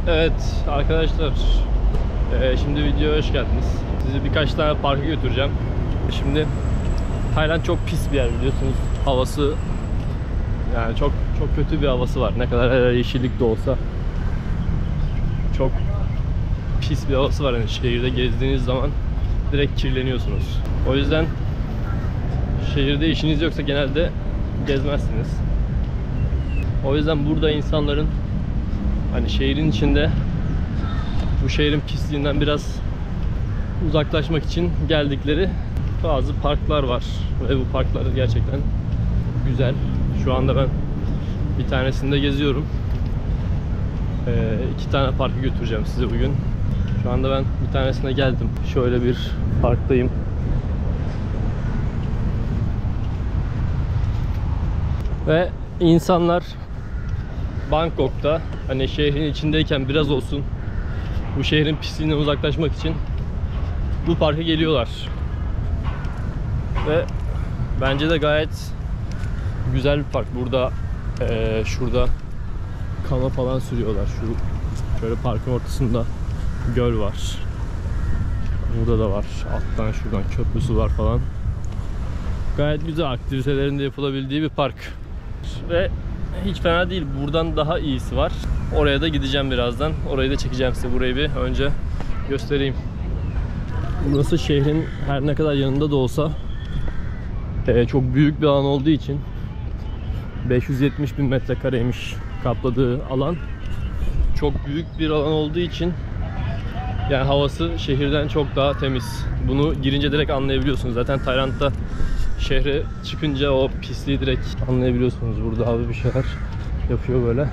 Evet arkadaşlar, şimdi videoya hoş geldiniz. Sizi birkaç tane parka götüreceğim. Şimdi Tayland çok pis bir yer biliyorsunuz. Havası yani çok kötü bir havası var. Ne kadar yeşillik de olsa çok pis bir havası var. Yani şehirde gezdiğiniz zaman direkt kirleniyorsunuz. O yüzden şehirde işiniz yoksa genelde gezmezsiniz. O yüzden burada insanların hani şehrin içinde bu şehrin pisliğinden biraz uzaklaşmak için geldikleri bazı parklar var. Ve bu parklar gerçekten güzel. Şu anda ben bir tanesinde geziyorum. 2 tane parkı götüreceğim size bugün. Şu anda ben bir tanesine geldim. Şöyle bir parktayım. Ve insanlar Bangkok'ta hani şehrin içindeyken biraz olsun bu şehrin pisliğinden uzaklaşmak için bu parka geliyorlar. Ve bence de gayet güzel bir park. Burada şurada kano falan sürüyorlar. Şöyle parkın ortasında göl var. Burada da var. Alttan şuradan köprüsü var falan. Gayet güzel, aktivitelerin de yapılabildiği bir park. Ve hiç fena değil. Buradan daha iyisi var. Oraya da gideceğim birazdan. Orayı da çekeceğim size. Burayı bir önce göstereyim. Burası şehrin her ne kadar yanında da olsa çok büyük bir alan olduğu için 570 bin metrekareymiş kapladığı alan. Çok büyük bir alan olduğu için yani havası şehirden çok daha temiz. Bunu girince direkt anlayabiliyorsunuz. Zaten Tayland'da şehre çıkınca o pisliği direkt anlayabiliyorsunuz. Burada abi bir şeyler yapıyor böyle.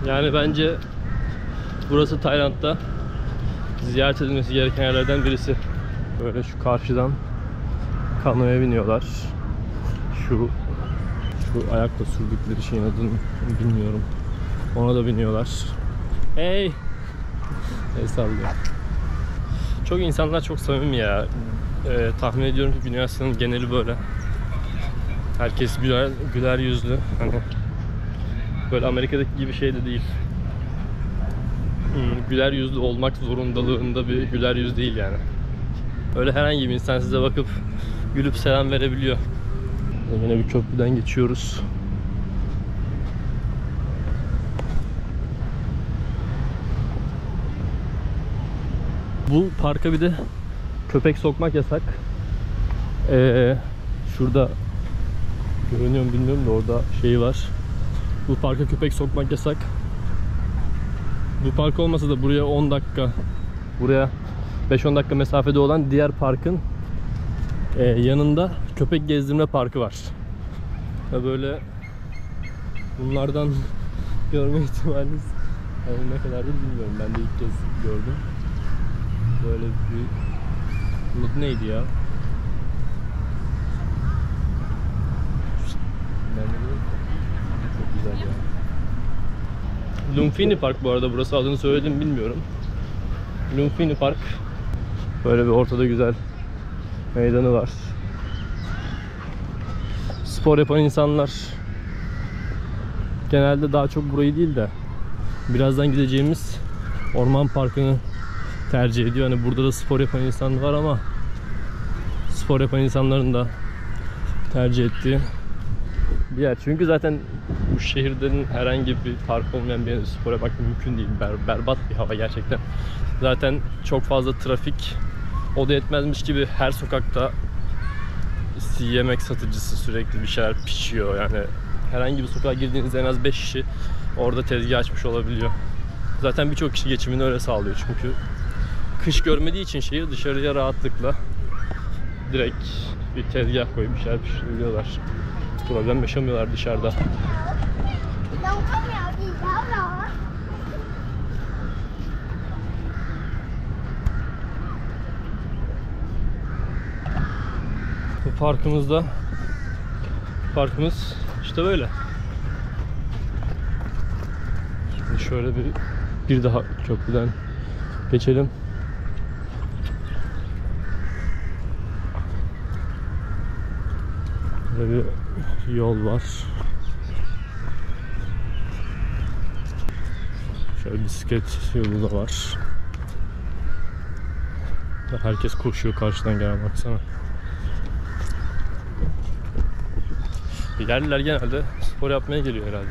Yani bence burası Tayland'da ziyaret edilmesi gereken yerlerden birisi. Böyle şu karşıdan kanoya biniyorlar. Şu ayakla sürdükleri şeyin adını bilmiyorum. Ona da biniyorlar. Hey! El sallıyor. Çok insanlar çok samimi ya. Tahmin ediyorum ki Güney Asya'nın geneli böyle. Herkes güler yüzlü. Hani böyle Amerika'daki gibi şey de değil. Güler yüzlü olmak zorundalığında bir güler yüz değil yani. Öyle herhangi bir insan size bakıp gülüp selam verebiliyor. Yine bir köprüden geçiyoruz. Bu parka bir de köpek sokmak yasak. Şurada görünüyor mu bilmiyorum da orada şey var. Bu parka köpek sokmak yasak. Bu park olmasa da buraya 10 dakika, buraya 5-10 dakika mesafede olan diğer parkın yanında köpek gezdirme parkı var. Ve böyle bunlardan görme ihtimaliniz yani ne kadardır bilmiyorum. Ben de ilk kez gördüm. Böyle bir bunun neydi ya? Çok güzel ya. Lumpini Park bu arada, burası adını söyledim bilmiyorum. Lumpini Park. Böyle bir ortada güzel meydanı var. Spor yapan insanlar genelde daha çok burayı değil de birazdan gideceğimiz orman parkını tercih ediyor. Hani burada da spor yapan insan var ama spor yapan insanların da tercih ettiği bir yer. Çünkü zaten bu şehirden herhangi bir park olmayan bir yerde spor yapmak mümkün değil. Berbat bir hava gerçekten. Zaten çok fazla trafik. O da yetmezmiş gibi her sokakta yemek satıcısı sürekli bir şeyler pişiyor. Yani herhangi bir sokağa girdiğinizde en az 5 kişi orada tezgah açmış olabiliyor. Zaten birçok kişi geçimini öyle sağlıyor. Çünkü kış görmediği için şehir dışarıya rahatlıkla direkt bir tezgah koyup bir şeyler pişiriyorlar. Problem yaşamıyorlar dışarıda. Bu parkımız işte böyle. Şimdi şöyle bir daha köprüden geçelim. Böyle bir yol var. Şöyle bisiklet yolu da var. Herkes koşuyor karşıdan gelen, baksana. Yerliler genelde spor yapmaya geliyor herhalde.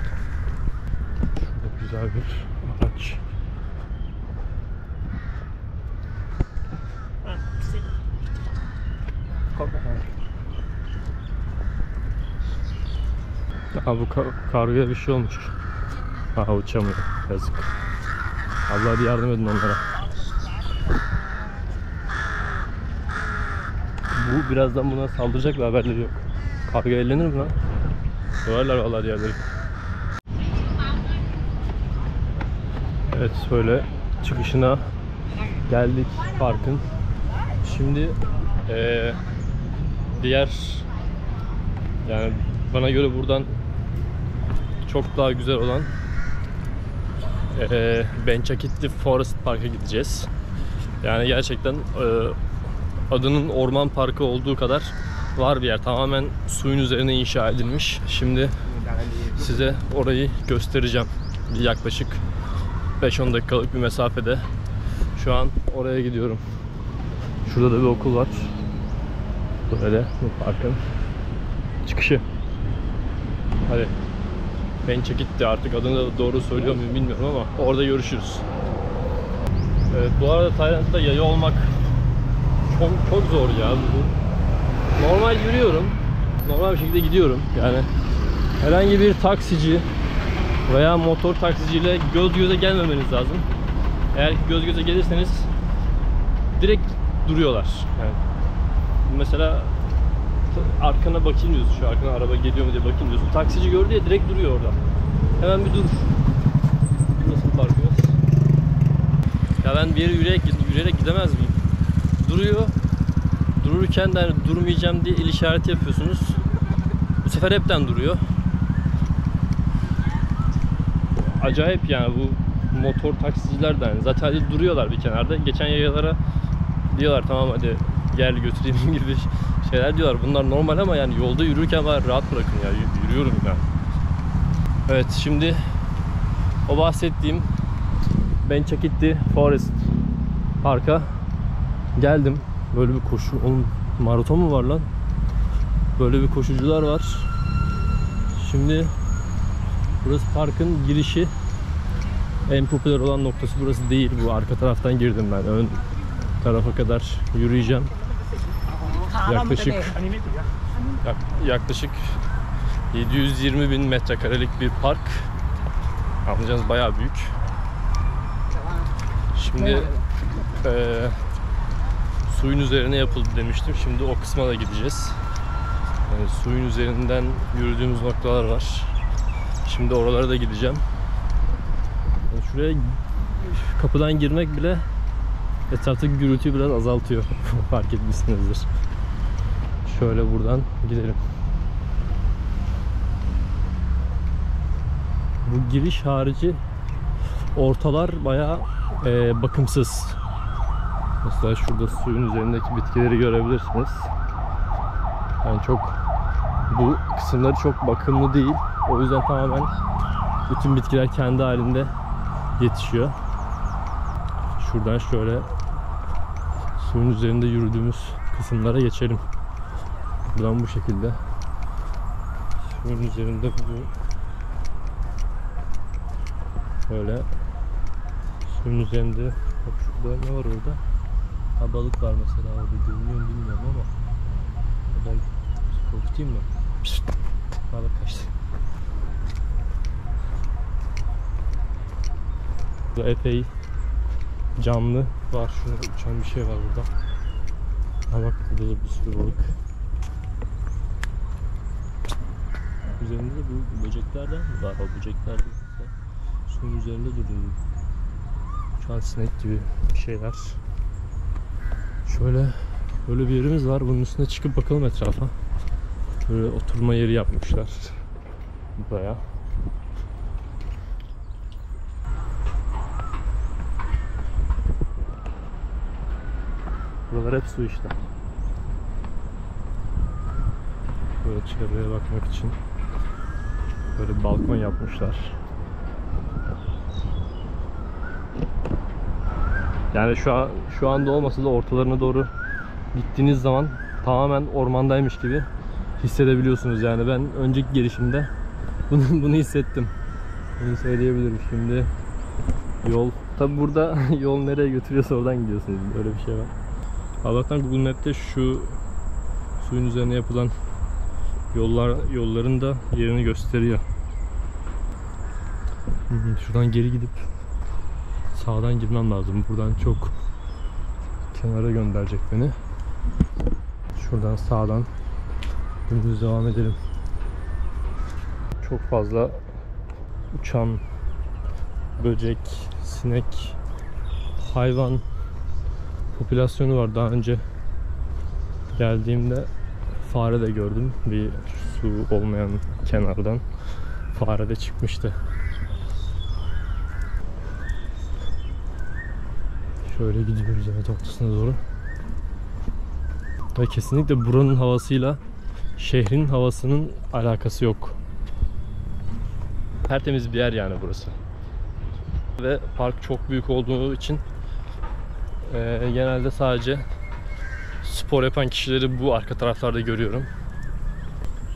Şurada güzel bir araç. Aha, bu kargaya bir şey olmuş. Aha, uçamıyor. Yazık. Allah, hadi yardım edin onlara. Bu birazdan buna saldıracak ve haberleri yok. Karga ellenir mi lan? Döverler vallahi diğerleri. Evet, böyle çıkışına geldik parkın. Şimdi diğer, yani bana göre buradan çok daha güzel olan Bençakitli Forest Park'a gideceğiz. Yani gerçekten adının orman parkı olduğu kadar var bir yer. Tamamen suyun üzerine inşa edilmiş. Şimdi size orayı göstereceğim. Yaklaşık 5-10 dakikalık bir mesafede. Şu an oraya gidiyorum. Şurada da bir okul var. Böyle bu parkın çıkışı. Hadi. Bençakitli, artık adını da doğru söylüyor muyum bilmiyorum ama orada görüşürüz. Evet, bu arada Tayland'da yaya olmak çok zor ya. Normal yürüyorum. Normal bir şekilde gidiyorum. Yani herhangi bir taksici veya motor taksiciyle göz göze gelmemeniz lazım. Eğer göz göze gelirseniz direkt duruyorlar. Yani mesela arkana bakayım diyorsun, şu arkana araba geliyor mu diye bakayım diyorsun. Taksici gördü ya, direkt duruyor orada. Hemen bir dur. Nasıl parkıyoruz? Ya ben bir yere yürüyerek gidemez miyim? Duruyor. Dururken de hani durmayacağım diye el işareti yapıyorsunuz. Bu sefer hepten duruyor. Acayip yani bu motor taksiciler de yani. Zaten hadi duruyorlar bir kenarda. Geçen yayalara diyorlar tamam hadi gel götüreyim gibi şeyler diyorlar. Bunlar normal ama yani yolda yürürken var, rahat bırakın ya. Yürüyorum yani. Evet, şimdi o bahsettiğim Bençakitli Forest Park'a geldim. Böyle bir koşu, oğlum maraton mu var lan? Böyle bir koşucular var. Şimdi burası parkın girişi. En popüler olan noktası burası değil. Bu arka taraftan girdim ben. Ön tarafa kadar yürüyeceğim. Yaklaşık 720.000 metrekarelik bir park. Anlayacağınız bayağı büyük. Şimdi suyun üzerine yapıldı demiştim. Şimdi o kısma da gideceğiz. Yani suyun üzerinden yürüdüğümüz noktalar var. Şimdi oralara da gideceğim. Yani şuraya kapıdan girmek bile etraftaki gürültüyü biraz azaltıyor. Fark etmişsinizdir. Şöyle buradan gidelim. Bu giriş harici ortalar bayağı bakımsız. Mesela şurada suyun üzerindeki bitkileri görebilirsiniz. Yani bu kısımları çok bakımlı değil. O yüzden tamamen bütün bitkiler kendi halinde yetişiyor. Şuradan şöyle suyun üzerinde yürüdüğümüz kısımlara geçelim. Buradan bu şekilde suyun üzerinde böyle suyun üzerinde, bak şurada ne var orada? Ha, balık var mesela orada, görünüyor mu bilmiyorum ama ben korkutayım mı? Pişt, balık kaçtı. Burada epey canlı var. Şurada uçan bir şey var burada. Ha bak, burada da bir sürü balık. Üzerinde de bu böceklerden var. O böcekler de suyun üzerinde duruyor. Uçan sinek gibi şeyler. Şöyle böyle bir yerimiz var. Bunun üstüne çıkıp bakalım etrafa. Böyle oturma yeri yapmışlar. Bayağı. Buralar hep su işte. Böyle çevreye bakmak için böyle bir balkon yapmışlar. Yani şu anda olmasa da ortalarına doğru gittiğiniz zaman tamamen ormandaymış gibi hissedebiliyorsunuz. Yani ben önceki gelişimde bunu hissettim. Bunu söyleyebilirim. Şimdi yol, tabi burada yol nereye götürüyorsa oradan gidiyorsunuz. Öyle bir şey var. Allah'tan Google Map'te şu suyun üzerine yapılan yolların da yerini gösteriyor. Şuradan geri gidip sağdan girmem lazım. Buradan çok kenara gönderecek beni. Şuradan sağdan dümdüz devam edelim. Çok fazla uçan böcek, sinek, hayvan popülasyonu var. Daha önce geldiğimde fare de gördüm. Bir su olmayan kenardan fare de çıkmıştı. Şöyle gidiyoruz evet ortasına doğru. Ve kesinlikle buranın havasıyla şehrin havasının alakası yok. Tertemiz bir yer yani burası. Ve park çok büyük olduğu için genelde sadece spor yapan kişileri bu arka taraflarda görüyorum.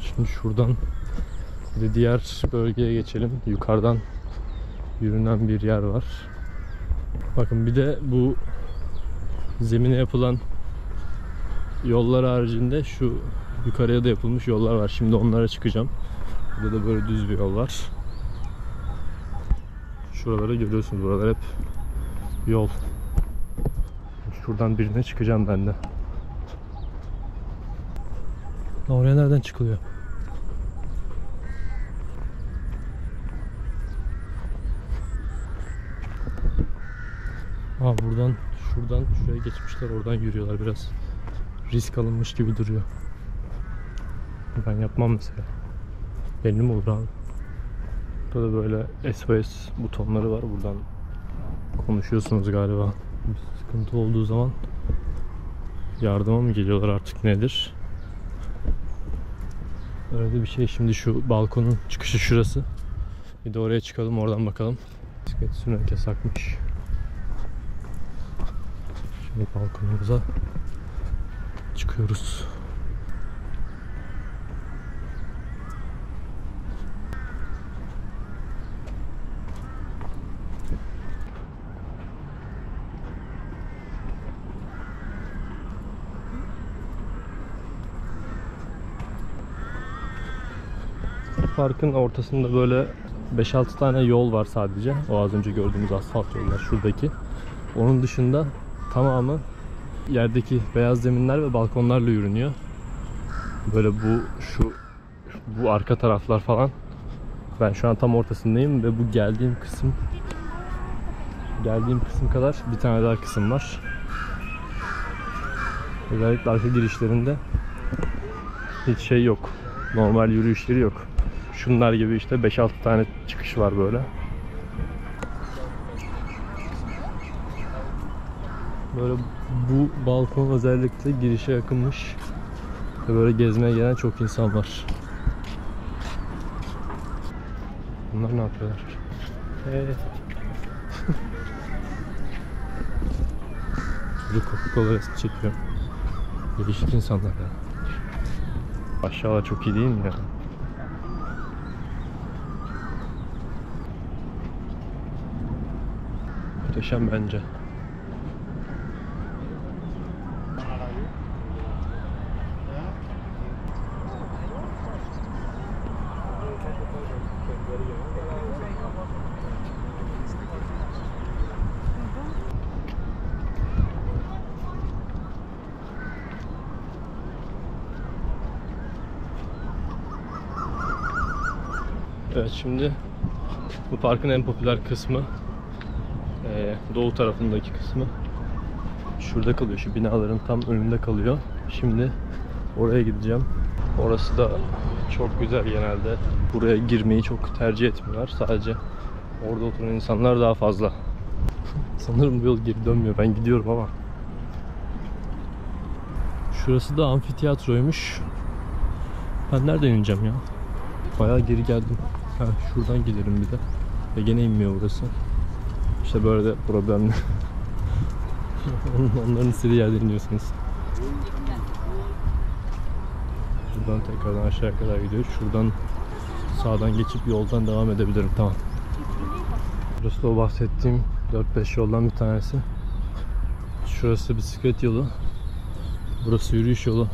Şimdi şuradan bir de diğer bölgeye geçelim. Yukarıdan yürünen bir yer var. Bakın bir de bu zemine yapılan yollar haricinde şu yukarıya da yapılmış yollar var. Şimdi onlara çıkacağım. Burada da böyle düz bir yol var. Şuraları görüyorsunuz. Buralar hep yol. Şuradan birine çıkacağım ben de. Oraya nereden çıkılıyor? Buradan şuradan şuraya geçmişler, oradan yürüyorlar. Biraz risk alınmış gibi duruyor. Ben yapmam mesela. Belli mi olur abi? Burada böyle SOS butonları var. Buradan konuşuyorsunuz galiba. Bir sıkıntı olduğu zaman yardıma mı geliyorlar artık nedir? Öyle bir şey. Şimdi şu balkonun çıkışı şurası. Bir de oraya çıkalım, oradan bakalım. Bisiklet sürmek yasakmış. Şimdi balkonumuza çıkıyoruz. Parkın ortasında böyle 5-6 tane yol var sadece. O az önce gördüğümüz asfalt yollar şuradaki. Onun dışında tamamı yerdeki beyaz zeminler ve balkonlarla yürünüyor. Böyle bu arka taraflar falan. Ben şu an tam ortasındayım ve bu geldiğim kısım kadar bir tane daha kısım var. Özellikle arka girişlerinde hiç şey yok. Normal yürüyüşleri yok. Şunlar gibi işte 5-6 tane çıkış var böyle. Böyle bu balkon özellikle girişe yakınmış. Ve böyle gezmeye gelen çok insan var. Bunlar ne yapıyorlar? Bir Coca-Cola resmi çekiyor. Değişik insanlar ya. Aşağılar çok iyi değil mi ya? Muhteşem bence. Evet, şimdi bu parkın en popüler kısmı doğu tarafındaki kısmı şurada kalıyor. Şu binaların tam önünde kalıyor. Şimdi oraya gideceğim. Orası da çok güzel genelde. Buraya girmeyi çok tercih etmiyorlar. Sadece orada oturan insanlar daha fazla. Sanırım bu yol geri dönmüyor. Ben gidiyorum ama. Şurası da amfiteyatroymuş. Ben nereden ineceğim ya? Bayağı geri geldim. Ha, şuradan gidelim bir de. Gene inmiyor burası. İşte böyle de problemli. Onların istediği yerden iniyorsunuz. Buradan tekrardan aşağıya kadar gidiyor. Şuradan sağdan geçip yoldan devam edebilirim. Tamam. Burası da o bahsettiğim 4-5 yoldan bir tanesi. Şurası bisiklet yolu. Burası yürüyüş yolu.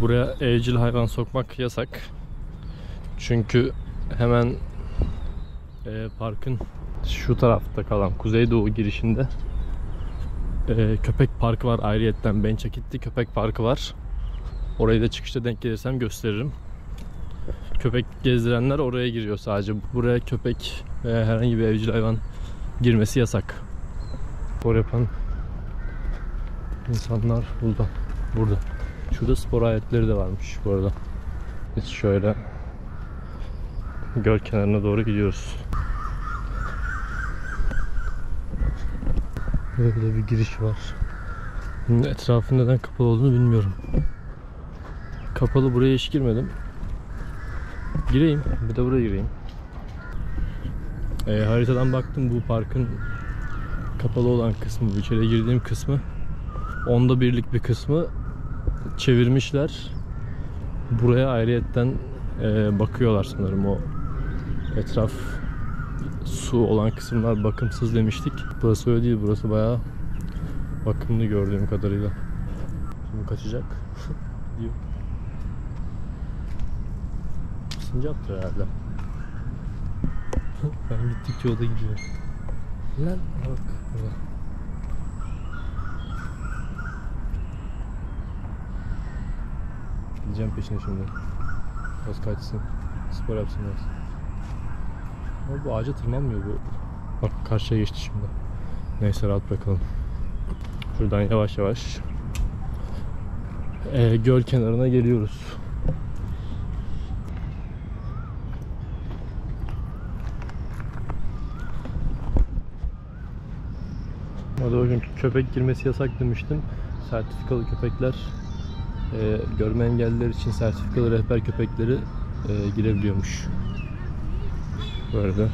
Buraya evcil hayvan sokmak yasak. Çünkü hemen parkın şu tarafta kalan kuzeydoğu girişinde köpek parkı var ayrıyetten. Bençakitli köpek parkı var. Orayı da çıkışta denk gelirsem gösteririm. Köpek gezdirenler oraya giriyor sadece. Buraya köpek veya herhangi bir evcil hayvan girmesi yasak. Spor yapan insanlar burada. Şurada spor aletleri de varmış bu arada. Biz şöyle göl kenarına doğru gidiyoruz. Böyle bir giriş var. Bunun etrafı neden kapalı olduğunu bilmiyorum. Kapalı, buraya hiç girmedim. Gireyim, bir de buraya gireyim. Haritadan baktım, bu parkın kapalı olan kısmı, bu içeri girdiğim kısmı, 1/10'lik bir kısmı çevirmişler. Buraya ayrıyetten bakıyorlar sanırım. O etraf su olan kısımlar bakımsız demiştik. Burası öyle değil, burası bayağı bakımlı gördüğüm kadarıyla. Şimdi kaçacak diyor. Sincaptır herhalde. Ben gittikçe o da gidiyor. Lan bak burada. Gideceğim peşine şimdi. Biraz kaçsın. Spor yapsın biraz. Ama bu ağaca tırmanmıyor bu. Bak karşıya geçti şimdi. Neyse, rahat bırakalım. Şuradan yavaş yavaş göl kenarına geliyoruz. Orada o gün köpek girmesi yasak demiştim. Sertifikalı köpekler, görme engelliler için sertifikalı rehber köpekleri girebiliyormuş. Böyle de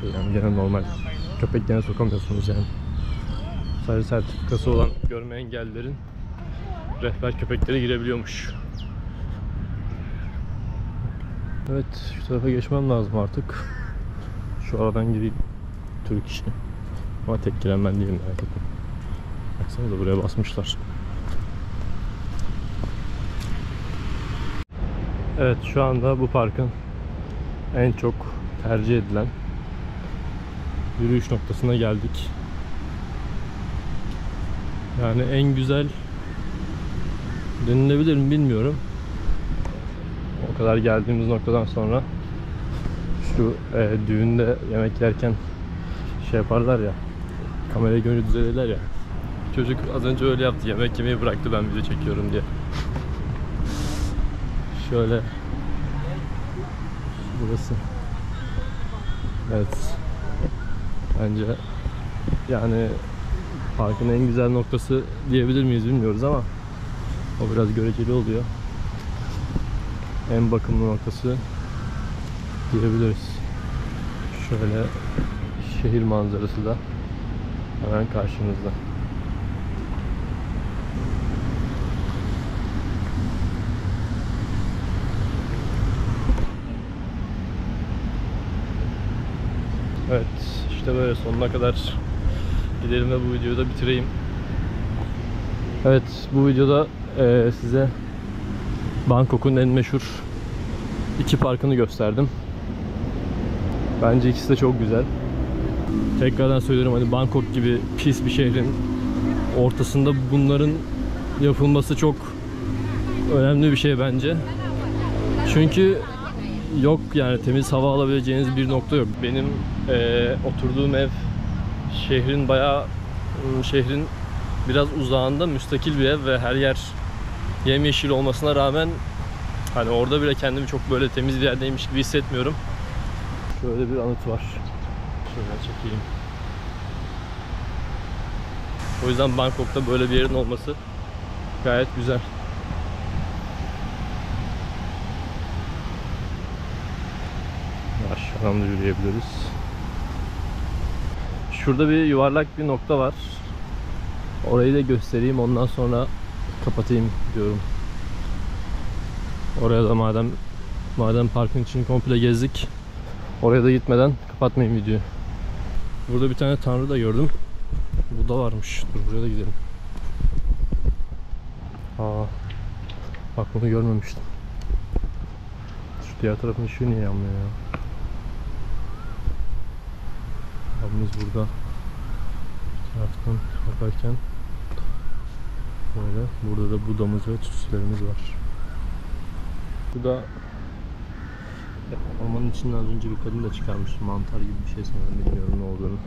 şey, yani gene normal köpek gene sokamıyorsunuz yani. Sadece sertifikası olan görme engellilerin rehber köpekleri girebiliyormuş. Evet, şu tarafa geçmem lazım artık. Şu aradan gireyim. Türk işi. Ama tek giren ben değilim, merak etme. Baksana da buraya basmışlar. Evet, şu anda bu parkın en çok tercih edilen yürüyüş noktasına geldik. Yani en güzel denilebilir mi bilmiyorum. O kadar geldiğimiz noktadan sonra şu düğünde yemek yerken şey yaparlar ya, kamerayı görünce düzelirler ya. Çocuk az önce öyle yaptı, yemek yemeyi bıraktı ben video çekiyorum diye. Şöyle burası. Evet. Bence yani parkın en güzel noktası diyebilir miyiz bilmiyoruz ama o biraz göreceli oluyor. En bakımlı noktası diyebiliriz. Şöyle şehir manzarası da hemen karşımızda. Evet, işte böyle sonuna kadar gidelim ve bu videoyu da bitireyim. Evet, bu videoda size Bangkok'un en meşhur 2 parkını gösterdim. Bence ikisi de çok güzel. Tekrardan söylüyorum, hani Bangkok gibi pis bir şehrin ortasında bunların yapılması çok önemli bir şey bence. Çünkü yok yani, temiz hava alabileceğiniz bir nokta yok. Benim oturduğum ev şehrin biraz uzağında müstakil bir ev ve her yer yemyeşil olmasına rağmen hani orada bile kendimi çok böyle temiz bir yerdeymiş gibi hissetmiyorum. Şöyle bir anıt var. Şöyle çekeyim. O yüzden Bangkok'ta böyle bir yerin olması gayet güzel. Şuradan da yürüyebiliriz. Şurada bir yuvarlak bir nokta var. Orayı da göstereyim, ondan sonra kapatayım diyorum. Oraya da madem parkın içini komple gezdik, oraya da gitmeden kapatmayayım videoyu. Burada bir tane tanrı da gördüm. Bu da varmış. Dur buraya da gidelim. Aa, bak bunu görmemiştim. Şu diğer tarafın ışığı niye yanmıyor ya? Abimiz burada bir taraftan bakarken böyle, burada da budamız ve tütsülerimiz var. Bu da ormanın içinden az önce bir kadın da çıkarmış. Mantar gibi bir şey sanırım, bilmiyorum ne olduğunu.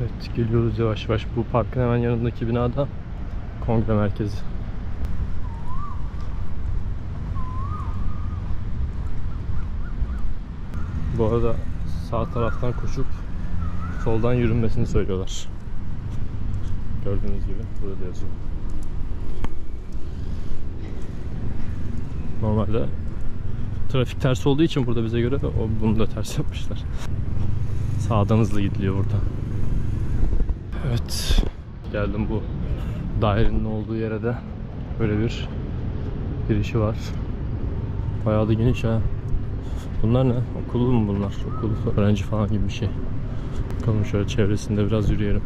Evet, geliyoruz yavaş yavaş. Bu parkın hemen yanındaki binada kongre merkezi. Bu arada sağ taraftan koşup soldan yürünmesini söylüyorlar. Gördüğünüz gibi burada yazıyor. Normalde trafik ters olduğu için burada bize göre bunu da ters yapmışlar. Sağdan hızlı gidiliyor burada. Evet, geldim bu dairenin olduğu yere de böyle bir girişi var. Bayağı da geniş ha. Bunlar ne? Okul mu bunlar? Okul, öğrenci falan gibi bir şey. Bakalım şöyle çevresinde biraz yürüyelim.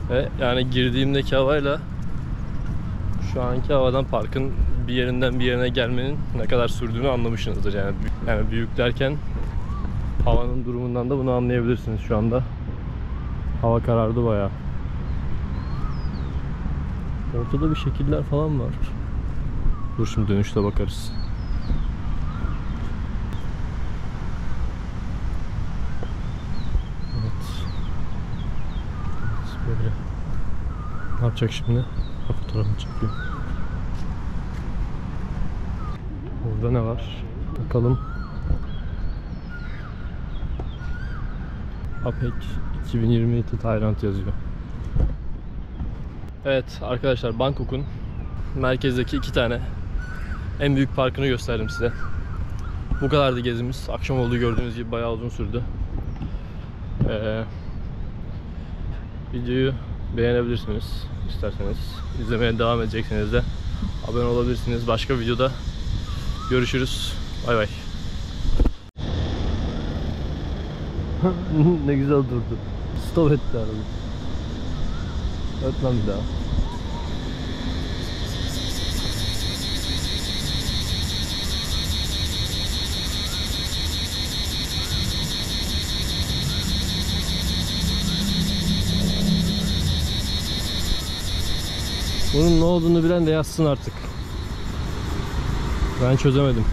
Ve yani girdiğimdeki havayla şu anki havadan parkın bir yerinden bir yerine gelmenin ne kadar sürdüğünü anlamışsınızdır yani. Yani büyük derken havanın durumundan da bunu anlayabilirsiniz şu anda. Hava karardı bayağı. Ortada bir şekiller falan var. Dur şimdi dönüşte bakarız. Evet. Böyle. Ne yapacak şimdi? Fotoğrafını çekiyor. Burada ne var? Bakalım. APEC 2022 Tayland yazıyor. Evet arkadaşlar, Bangkok'un merkezdeki iki tane en büyük parkını gösterdim size. Bu kadardı gezimiz. Akşam olduğu gördüğünüz gibi bayağı uzun sürdü. Videoyu beğenebilirsiniz isterseniz. İzlemeye devam edecekseniz de abone olabilirsiniz. Başka videoda görüşürüz. Bay bay. Ne güzel durdu. Stop etti araba. Öt lan bir daha. Bunun ne olduğunu bilen de yazsın artık. Ben çözemedim.